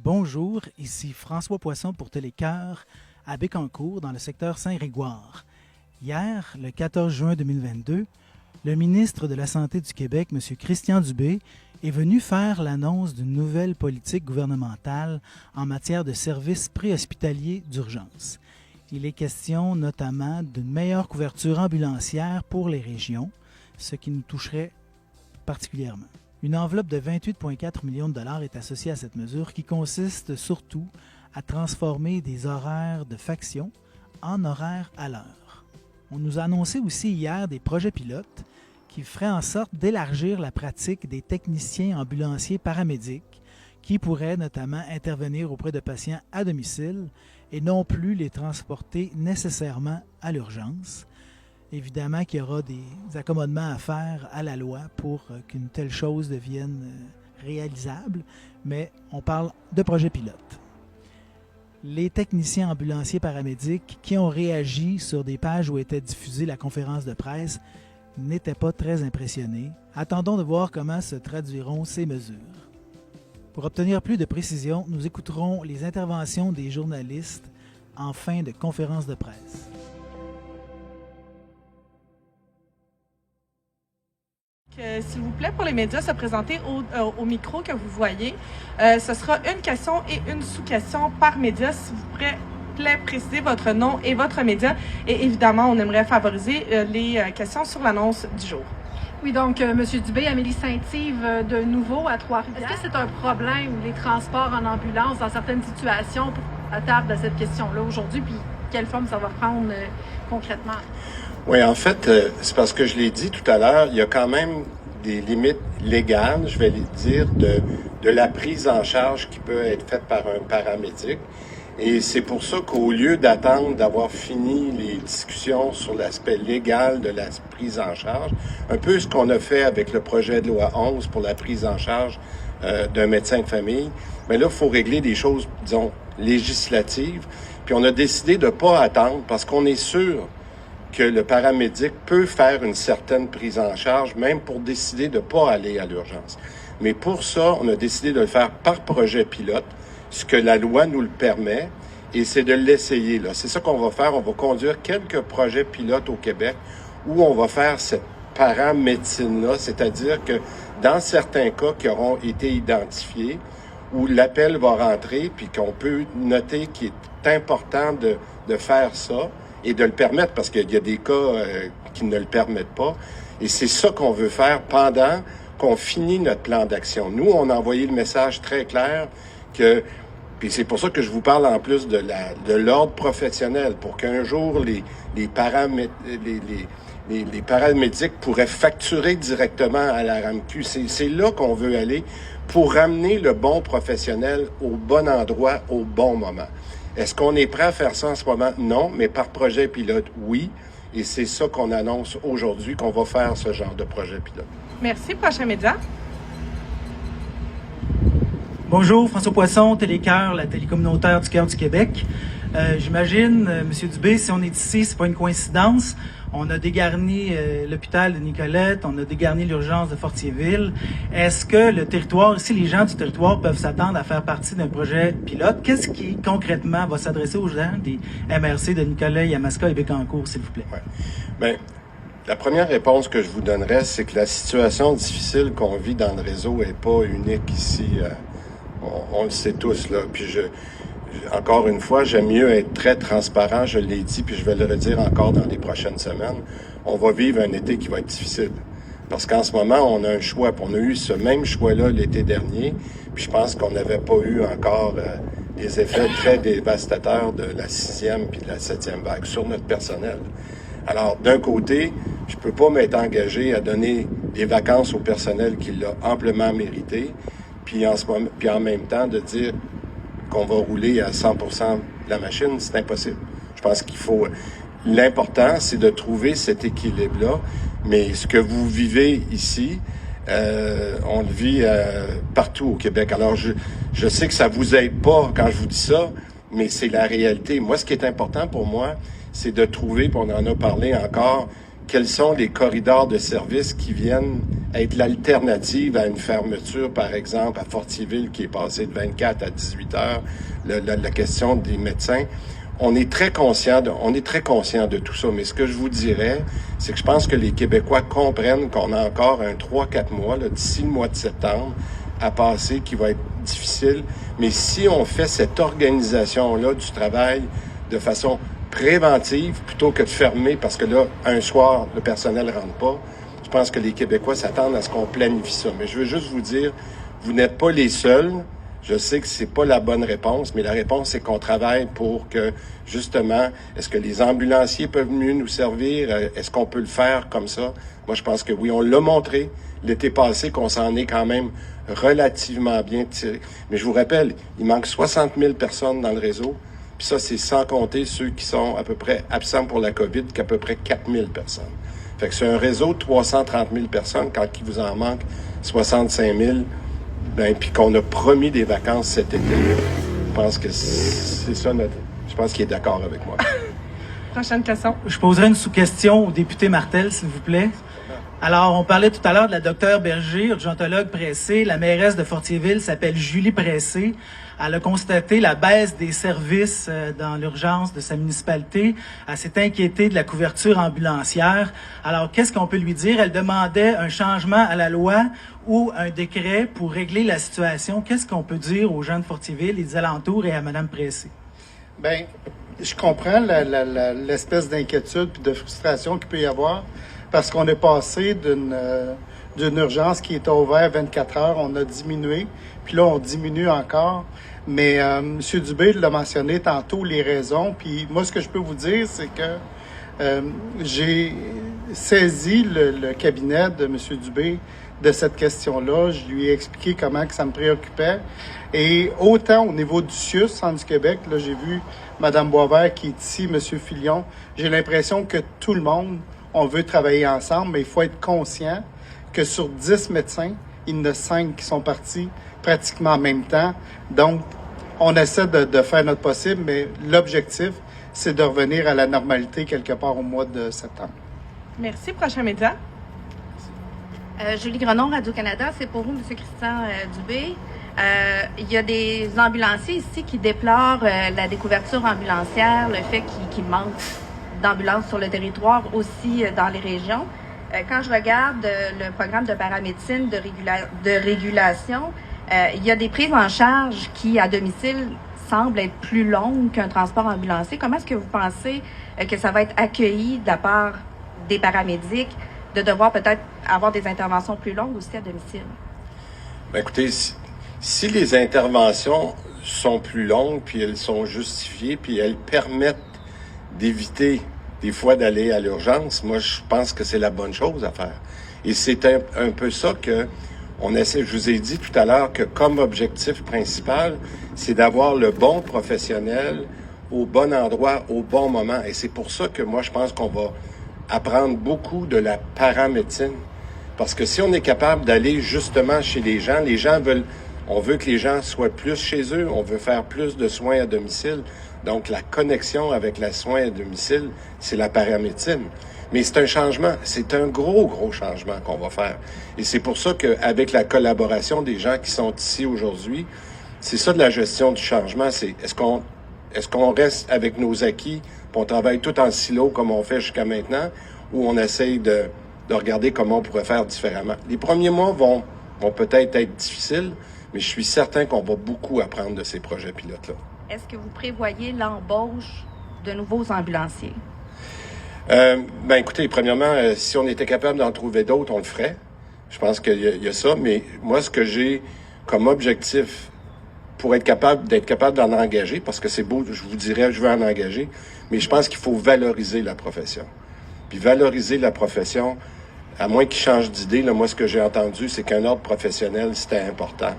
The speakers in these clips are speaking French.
Bonjour, ici François Poisson pour Télécœur à Bécancour dans le secteur Saint-Grégoire. Hier, le 14 juin 2022, le ministre de la Santé du Québec, M. Christian Dubé, est venu faire l'annonce d'une nouvelle politique gouvernementale en matière de services préhospitaliers d'urgence. Il est question notamment d'une meilleure couverture ambulancière pour les régions, ce qui nous toucherait particulièrement. Une enveloppe de 28,4 millions de dollars est associée à cette mesure qui consiste surtout à transformer des horaires de faction en horaires à l'heure. On nous a annoncé aussi hier des projets pilotes qui feraient en sorte d'élargir la pratique des techniciens ambulanciers paramédics qui pourraient notamment intervenir auprès de patients à domicile et non plus les transporter nécessairement à l'urgence. Évidemment qu'il y aura des accommodements à faire à la loi pour qu'une telle chose devienne réalisable, mais on parle de projet pilote. Les techniciens ambulanciers paramédics qui ont réagi sur des pages où était diffusée la conférence de presse n'étaient pas très impressionnés. Attendons de voir comment se traduiront ces mesures. Pour obtenir plus de précisions, nous écouterons les interventions des journalistes en fin de conférence de presse. S'il vous plaît, pour les médias, se présenter au micro que vous voyez. Ce sera une question et une sous-question par média. S'il vous plaît, précisez votre nom et votre média. Et évidemment, on aimerait favoriser les questions sur l'annonce du jour. Oui, donc, M. Dubé, Amélie Saint-Yves, de nouveau à Trois-Rivières. Est-ce que c'est un problème, les transports en ambulance, dans certaines situations, à table de cette question-là aujourd'hui? Puis, quelle forme ça va prendre concrètement? Oui, en fait, c'est parce que je l'ai dit tout à l'heure, il y a quand même des limites légales, je vais les dire, de la prise en charge qui peut être faite par un paramédic. Et c'est pour ça qu'au lieu d'attendre d'avoir fini les discussions sur l'aspect légal de la prise en charge, un peu ce qu'on a fait avec le projet de loi 11 pour la prise en charge d'un médecin de famille, mais là, il faut régler des choses, disons, législatives. Puis on a décidé de ne pas attendre parce qu'on est sûr que le paramédic peut faire une certaine prise en charge, même pour décider de ne pas aller à l'urgence. Mais pour ça, on a décidé de le faire par projet pilote, ce que la loi nous le permet, et c'est de l'essayer, là. C'est ça qu'on va faire. On va conduire quelques projets pilotes au Québec où on va faire cette paramédecine-là, c'est-à-dire que dans certains cas qui auront été identifiés, où l'appel va rentrer, puis qu'on peut noter qu'il est important de faire ça, et de le permettre, parce qu'il y a des cas qui ne le permettent pas. Et c'est ça qu'on veut faire pendant qu'on finit notre plan d'action. Nous, on a envoyé le message très clair que, puis c'est pour ça que je vous parle en plus de l'ordre professionnel, pour qu'un jour les paramédics pourraient facturer directement à la RAMQ. C'est là qu'on veut aller pour ramener le bon professionnel au bon endroit, au bon moment. Est-ce qu'on est prêt à faire ça en ce moment? Non, mais par projet pilote, oui. Et c'est ça qu'on annonce aujourd'hui, qu'on va faire ce genre de projet pilote. Merci. Prochain média. Bonjour, François Poisson, Télécœur, la télé communautaire du Cœur du Québec. J'imagine, M. Dubé, si on est ici, c'est pas une coïncidence. On a dégarni l'hôpital de Nicolette, on a dégarni l'urgence de Fortierville. Est-ce que le territoire, ici, les gens du territoire peuvent s'attendre à faire partie d'un projet pilote? Qu'est-ce qui, concrètement, va s'adresser aux gens des MRC de Nicolet, Yamaska et Bécancour, s'il vous plaît? Ouais. Bien, la première réponse que je vous donnerais, c'est que la situation difficile qu'on vit dans le réseau n'est pas unique ici. On le sait tous, là. Puis encore une fois, j'aime mieux être très transparent, je l'ai dit, puis je vais le redire encore dans les prochaines semaines. On va vivre un été qui va être difficile. Parce qu'en ce moment, on a un choix. Puis on a eu ce même choix-là l'été dernier. Puis je pense qu'on n'avait pas eu encore les effets très dévastateurs de la 6e puis de la 7e vague sur notre personnel. Alors, d'un côté, je peux pas m'être engagé à donner des vacances au personnel qui l'a amplement mérité, puis en même temps de dire qu'on va rouler à 100% la machine, c'est impossible. Je pense qu'il faut... L'important, c'est de trouver cet équilibre-là, mais ce que vous vivez ici, on le vit partout au Québec. Alors, je sais que ça vous aide pas quand je vous dis ça, mais c'est la réalité. Moi, ce qui est important pour moi, c'est de trouver, puis on en a parlé encore, quels sont les corridors de services qui viennent être l'alternative à une fermeture, par exemple, à Fortierville, qui est passée de 24 à 18 heures, la question des médecins. On est très conscient de tout ça, mais ce que je vous dirais, c'est que je pense que les Québécois comprennent qu'on a encore un 3-4 mois, là, d'ici le mois de septembre, à passer, qui va être difficile. Mais si on fait cette organisation-là du travail de façon préventive, plutôt que de fermer, parce que là, un soir, le personnel ne rentre pas, je pense que les Québécois s'attendent à ce qu'on planifie ça. Mais je veux juste vous dire, vous n'êtes pas les seuls. Je sais que c'est pas la bonne réponse, mais la réponse, c'est qu'on travaille pour que, justement, est-ce que les ambulanciers peuvent mieux nous servir? Est-ce qu'on peut le faire comme ça? Moi, je pense que oui, on l'a montré l'été passé qu'on s'en est quand même relativement bien tiré. Mais je vous rappelle, il manque 60 000 personnes dans le réseau, puis ça, c'est sans compter ceux qui sont à peu près absents pour la COVID, qu'à peu près 4 000 personnes. Fait que c'est un réseau de 330 000 personnes, quand il vous en manque 65 000, ben, puis qu'on a promis des vacances cet été. Je pense que c'est ça notre... Je pense qu'il est d'accord avec moi. Prochaine question. Je poserai une sous-question au député Martel, s'il vous plaît. Alors, on parlait tout à l'heure de la docteure Berger, urgentologue pressée. La mairesse de Fortierville s'appelle Julie Pressé. Elle a constaté la baisse des services dans l'urgence de sa municipalité. Elle s'est inquiétée de la couverture ambulancière. Alors, qu'est-ce qu'on peut lui dire? Elle demandait un changement à la loi ou un décret pour régler la situation. Qu'est-ce qu'on peut dire aux gens de Fortierville et des alentours et à Mme Pressé? Bien, je comprends l'espèce d'inquiétude et de frustration qu'il peut y avoir parce qu'on est passé d'une urgence qui était ouverte 24 heures, on a diminué, puis là, on diminue encore. Mais M. Dubé l'a mentionné tantôt, les raisons. Puis moi, ce que je peux vous dire, c'est que j'ai saisi le cabinet de M. Dubé de cette question-là. Je lui ai expliqué comment que ça me préoccupait. Et autant au niveau du CIUS, Centre du Québec, là, j'ai vu Mme Boisvert qui est ici, M. Filion. J'ai l'impression que tout le monde, on veut travailler ensemble, mais il faut être conscient que sur 10 médecins, il y en a 5 qui sont partis pratiquement en même temps. Donc, on essaie de faire notre possible, mais l'objectif, c'est de revenir à la normalité quelque part au mois de septembre. Merci. Prochain média. Julie Grenon, Radio-Canada. C'est pour vous, M. Christian Dubé. Il y a des ambulanciers ici qui déplorent la découverture ambulancière, le fait qu'il manque d'ambulances sur le territoire, aussi dans les régions. Quand je regarde le programme de paramédecine de régulation, il y a des prises en charge qui, à domicile, semblent être plus longues qu'un transport ambulancier. Comment est-ce que vous pensez que ça va être accueilli de la part des paramédics de devoir peut-être avoir des interventions plus longues aussi à domicile? Bien, écoutez, si les interventions sont plus longues, puis elles sont justifiées, puis elles permettent d'éviter des fois d'aller à l'urgence, moi, je pense que c'est la bonne chose à faire. Et c'est un peu ça que on essaie. Je vous ai dit tout à l'heure que comme objectif principal, c'est d'avoir le bon professionnel au bon endroit, au bon moment. Et c'est pour ça que moi, je pense qu'on va apprendre beaucoup de la paramédecine. Parce que si on est capable d'aller justement chez les gens veulent, on veut que les gens soient plus chez eux, on veut faire plus de soins à domicile. Donc, la connexion avec les soins à domicile, c'est la paramédecine. Mais c'est un changement, c'est un gros changement qu'on va faire. Et c'est pour ça qu'avec la collaboration des gens qui sont ici aujourd'hui, c'est ça de la gestion du changement, c'est est-ce qu'on reste avec nos acquis, puis on travaille tout en silo comme on fait jusqu'à maintenant, ou on essaye de regarder comment on pourrait faire différemment. Les premiers mois vont peut-être être difficiles, mais je suis certain qu'on va beaucoup apprendre de ces projets pilotes-là. Est-ce que vous prévoyez l'embauche de nouveaux ambulanciers? Ben écoutez, premièrement, si on était capable d'en trouver d'autres, on le ferait. Je pense qu'il y a ça, mais moi, ce que j'ai comme objectif pour d'être capable d'en engager, parce que c'est beau, je vous dirais, je veux en engager, mais je pense qu'il faut valoriser la profession. Puis valoriser la profession, à moins qu'ils changent d'idée, là, moi, ce que j'ai entendu, c'est qu'un ordre professionnel, c'était important.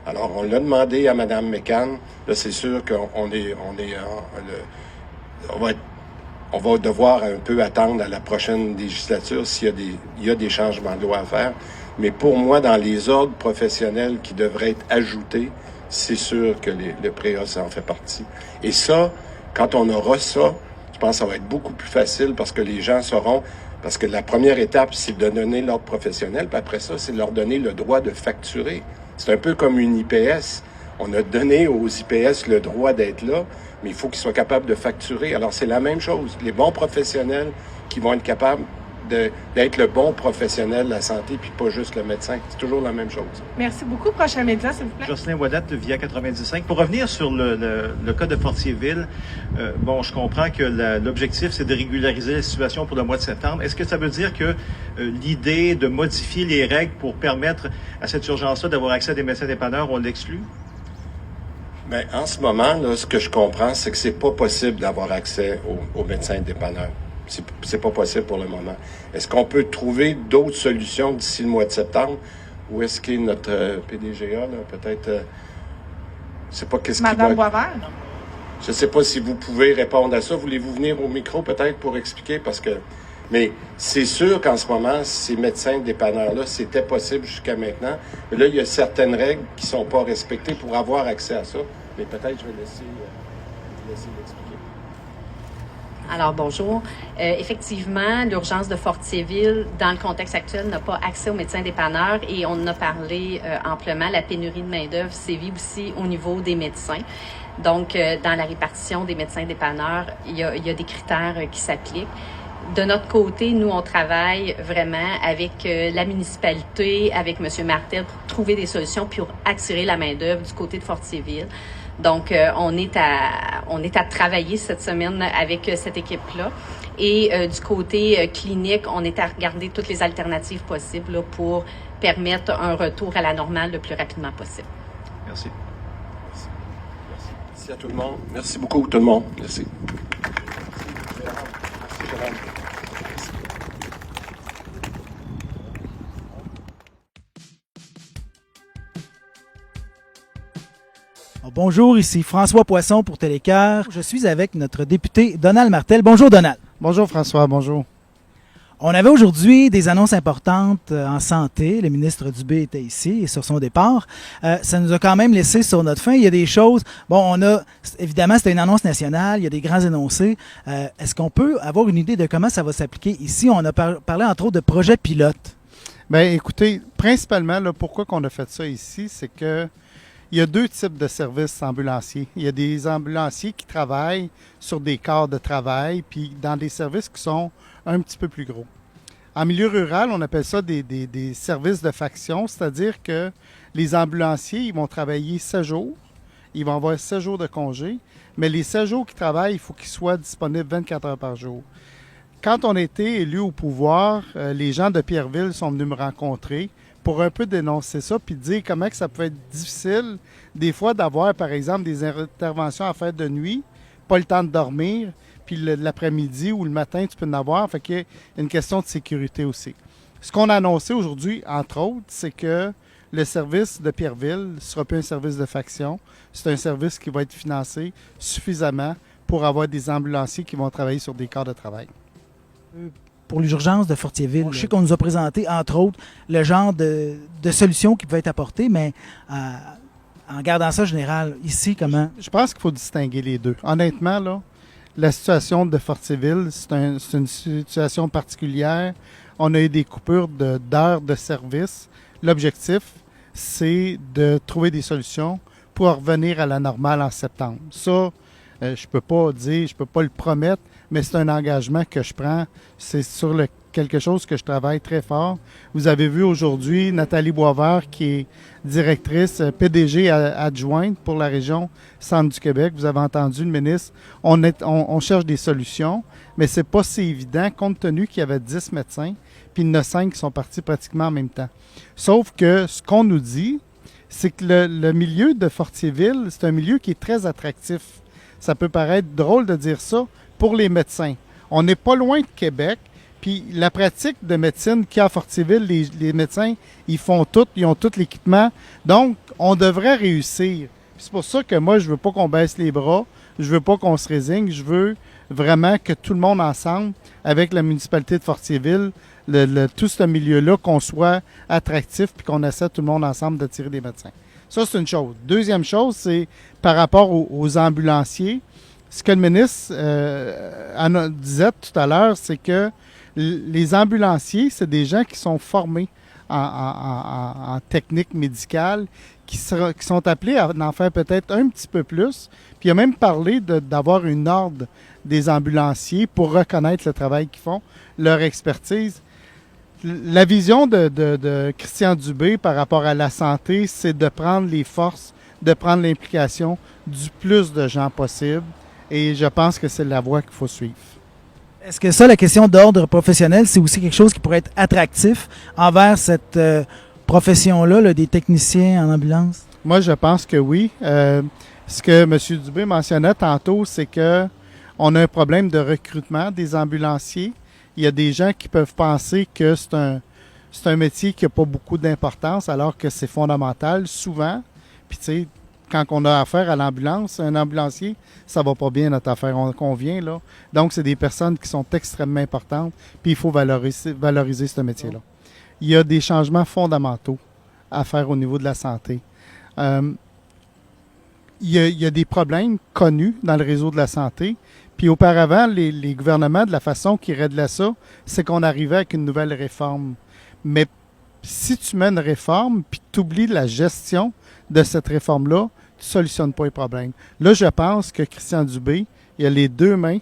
Alors, on l'a demandé à Mme McCann. Là, c'est sûr qu'on va devoir un peu attendre à la prochaine législature s'il y a des changements de loi à faire. Mais pour moi, dans les ordres professionnels qui devraient être ajoutés, c'est sûr que le PREA, ça en fait partie. Et ça, quand on aura ça, je pense que ça va être beaucoup plus facile parce que les gens sauront, Parce que la première étape, c'est de donner l'ordre professionnel, puis après ça, c'est de leur donner le droit de facturer. C'est un peu comme une IPS. On a donné aux IPS le droit d'être là, mais il faut qu'ils soient capables de facturer. Alors, c'est la même chose. Les bons professionnels qui vont être capables d'être le bon professionnel de la santé, puis pas juste le médecin. C'est toujours la même chose. Merci beaucoup. Prochain média, s'il vous plaît. Jocelyn Wadat, Via 95. Pour revenir sur le cas de Fortierville, je comprends que l'objectif, c'est de régulariser la situation pour le mois de septembre. Est-ce que ça veut dire que l'idée de modifier les règles pour permettre à cette urgence-là d'avoir accès à des médecins dépanneurs, on l'exclut? Bien, en ce moment, là, ce que je comprends, c'est que c'est pas possible d'avoir accès aux médecins dépanneurs. C'est pas possible pour le moment. Est-ce qu'on peut trouver d'autres solutions d'ici le mois de septembre? Ou est-ce que notre PDGA, là, peut-être, je sais pas qu'est-ce qui va... Madame Boisvert? Je sais pas si vous pouvez répondre à ça. Voulez-vous venir au micro, peut-être, pour expliquer? Parce que... Mais c'est sûr qu'en ce moment, ces médecins dépanneurs-là, c'était possible jusqu'à maintenant. Mais là, il y a certaines règles qui sont pas respectées pour avoir accès à ça. Mais peut-être, je vais laisser l'expliquer. Alors, bonjour. Effectivement, l'urgence de Fortierville, dans le contexte actuel, n'a pas accès aux médecins dépanneurs et on en a parlé amplement. La pénurie de main-d'œuvre sévit aussi au niveau des médecins. Donc, dans la répartition des médecins dépanneurs, il y a des critères qui s'appliquent. De notre côté, nous, on travaille vraiment avec la municipalité, avec M. Martel, pour trouver des solutions pour attirer la main-d'œuvre du côté de Fortierville. Donc, on est à travailler cette semaine avec cette équipe-là. Et du côté clinique, on est à regarder toutes les alternatives possibles là, pour permettre un retour à la normale le plus rapidement possible. Merci. Merci à tout le monde. Merci beaucoup, tout le monde. Merci. Bonjour, ici François Poisson pour Télécœur. Je suis avec notre député Donald Martel. Bonjour Donald. Bonjour François, bonjour. On avait aujourd'hui des annonces importantes en santé. Le ministre Dubé était ici et sur son départ. Ça nous a quand même laissé sur notre faim. Il y a des choses... Bon, évidemment, c'était une annonce nationale. Il y a des grands énoncés. Est-ce qu'on peut avoir une idée de comment ça va s'appliquer ici? On a parlé entre autres de projets pilotes. Bien, écoutez, principalement, là, pourquoi qu'on a fait ça ici, c'est que il y a deux types de services ambulanciers. Il y a des ambulanciers qui travaillent sur des quarts de travail, puis dans des services qui sont un petit peu plus gros. En milieu rural, on appelle ça des services de faction, c'est-à-dire que les ambulanciers, ils vont travailler 7 jours, ils vont avoir 7 jours de congé, mais les 7 jours qu'ils travaillent, il faut qu'ils soient disponibles 24 heures par jour. Quand on a été élu au pouvoir, les gens de Pierreville sont venus me rencontrer pour un peu dénoncer ça, puis dire comment que ça peut être difficile, des fois, d'avoir, par exemple, des interventions à faire de nuit, pas le temps de dormir, puis l'après-midi ou le matin, tu peux en avoir. Fait qu'il y a une question de sécurité aussi. Ce qu'on a annoncé aujourd'hui, entre autres, c'est que le service de Pierreville ne sera plus un service de faction. C'est un service qui va être financé suffisamment pour avoir des ambulanciers qui vont travailler sur des quarts de travail. Pour l'urgence de Fortierville, je sais qu'on nous a présenté, entre autres, le genre de solutions qui peuvent être apportées, mais en gardant ça général, ici, comment? Je pense qu'il faut distinguer les deux. Honnêtement, là, la situation de Fortierville, c'est une situation particulière. On a eu des coupures d'heures de service. L'objectif, c'est de trouver des solutions pour revenir à la normale en septembre. Ça, je peux pas dire, je peux pas le promettre, mais c'est un engagement que je prends. C'est sur quelque chose que je travaille très fort. Vous avez vu aujourd'hui Nathalie Boisvert, qui est directrice PDG adjointe pour la région Centre du Québec. Vous avez entendu le ministre. On cherche des solutions, mais c'est pas si évident compte tenu qu'il y avait 10 médecins, puis il y en a 5 qui sont partis pratiquement en même temps. Sauf que ce qu'on nous dit, c'est que le milieu de Fortierville, c'est un milieu qui est très attractif. Ça peut paraître drôle de dire ça pour les médecins. On n'est pas loin de Québec, puis la pratique de médecine qu'il y a à Fortierville, les médecins, ils font tout, ils ont tout l'équipement. Donc, on devrait réussir. C'est pour ça que moi, je veux pas qu'on baisse les bras, je veux pas qu'on se résigne, je veux vraiment que tout le monde ensemble, avec la municipalité de Fortierville, tout ce milieu-là, qu'on soit attractif puis qu'on essaie tout le monde ensemble d'attirer des médecins. Ça, c'est une chose. Deuxième chose, c'est par rapport aux ambulanciers. Ce que le ministre disait tout à l'heure, c'est que Les ambulanciers, c'est des gens qui sont formés en technique médicale, qui sont appelés à en faire peut-être un petit peu plus. Puis il a même parlé d'avoir une ordre des ambulanciers pour reconnaître le travail qu'ils font, leur expertise. La vision de Christian Dubé par rapport à la santé, c'est de prendre les forces, de prendre l'implication du plus de gens possible. Et je pense que c'est la voie qu'il faut suivre. Est-ce que ça, la question d'ordre professionnel, c'est aussi quelque chose qui pourrait être attractif envers cette profession-là, là, des techniciens en ambulance? Moi, je pense que oui. Ce que M. Dubé mentionnait tantôt, c'est que on a un problème de recrutement des ambulanciers. Il y a des gens qui peuvent penser que c'est un métier qui n'a pas beaucoup d'importance, alors que c'est fondamental souvent. Puis, tu sais, quand on a affaire à l'ambulance, un ambulancier, ça va pas bien notre affaire, on convient, là. Donc, c'est des personnes qui sont extrêmement importantes, puis il faut valoriser ce métier-là. Il y a des changements fondamentaux à faire au niveau de la santé. Il y a des problèmes connus dans le réseau de la santé, puis auparavant, les gouvernements, de la façon qu'ils réglaient ça, c'est qu'on arrivait avec une nouvelle réforme. Mais si tu mets une réforme, puis tu oublies la gestion de cette réforme-là, tu ne solutionnes pas les problèmes. Là, je pense que Christian Dubé, il a les deux mains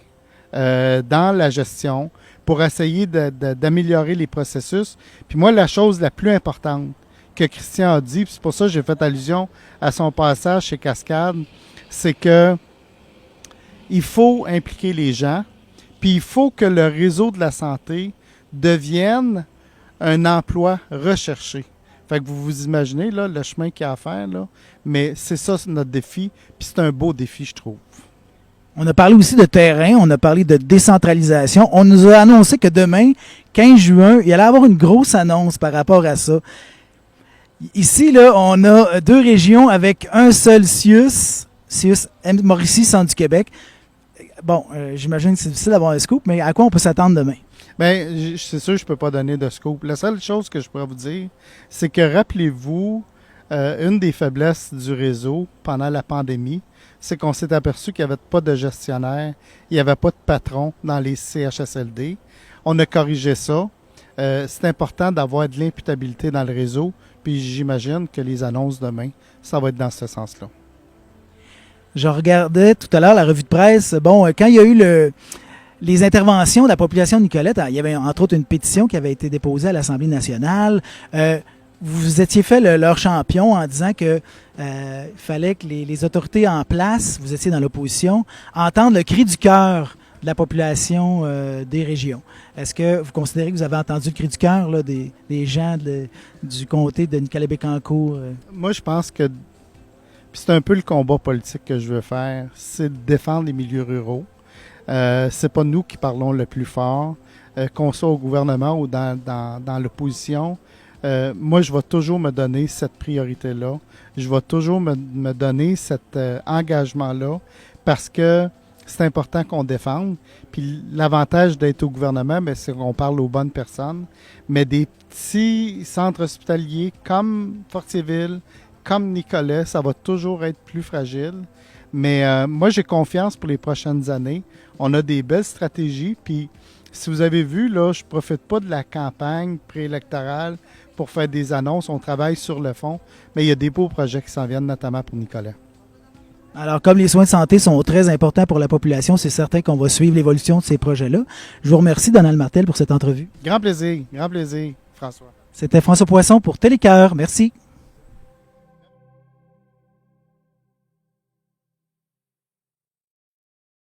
dans la gestion pour essayer d'améliorer les processus. Puis moi, la chose la plus importante que Christian a dit, puis c'est pour ça que j'ai fait allusion à son passage chez Cascade, c'est que il faut impliquer les gens, puis il faut que le réseau de la santé devienne un emploi recherché. Fait que vous vous imaginez là, le chemin qu'il y a à faire, là, mais c'est ça notre défi, puis c'est un beau défi, je trouve. On a parlé aussi de terrain, on a parlé de décentralisation. On nous a annoncé que demain, 15 juin, il allait y avoir une grosse annonce par rapport à ça. Ici, là, on a 2 régions avec un seul CIUS Mauricie, Centre du Québec. Bon, j'imagine que c'est difficile d'avoir un scoop, mais à quoi on peut s'attendre demain? Bien, c'est sûr que je ne peux pas donner de scoop. La seule chose que je pourrais vous dire, c'est que rappelez-vous, une des faiblesses du réseau pendant la pandémie, c'est qu'on s'est aperçu qu'il n'y avait pas de gestionnaire, il n'y avait pas de patron dans les CHSLD. On a corrigé ça. C'est important d'avoir de l'imputabilité dans le réseau, puis j'imagine que les annonces demain, ça va être dans ce sens-là. Je regardais tout à l'heure la revue de presse. Bon, quand il y a eu les interventions de la population de Nicolette, il y avait entre autres une pétition qui avait été déposée à l'Assemblée nationale. Vous étiez fait leur champion en disant que fallait que les autorités en place, vous étiez dans l'opposition, entendent le cri du cœur de la population des régions. Est-ce que vous considérez que vous avez entendu le cri du cœur là, des gens du comté de Nicolet-Bécancour? Moi, je pense que c'est un peu le combat politique que je veux faire, c'est de défendre les milieux ruraux. C'est pas nous qui parlons le plus fort, qu'on soit au gouvernement ou dans l'opposition. Moi, je vais toujours me donner cette priorité-là. Je vais toujours me donner cet engagement-là parce que c'est important qu'on défende. Puis l'avantage d'être au gouvernement, bien, c'est qu'on parle aux bonnes personnes. Mais des petits centres hospitaliers comme Fortierville, comme Nicolet, ça va toujours être plus fragile. Mais moi, j'ai confiance pour les prochaines années. On a des belles stratégies. Puis, si vous avez vu, là, je ne profite pas de la campagne préélectorale pour faire des annonces. On travaille sur le fond. Mais il y a des beaux projets qui s'en viennent, notamment pour Nicolet. Alors, comme les soins de santé sont très importants pour la population, c'est certain qu'on va suivre l'évolution de ces projets-là. Je vous remercie, Donald Martel, pour cette entrevue. Grand plaisir, François. C'était François Poisson pour Télécœur. Merci.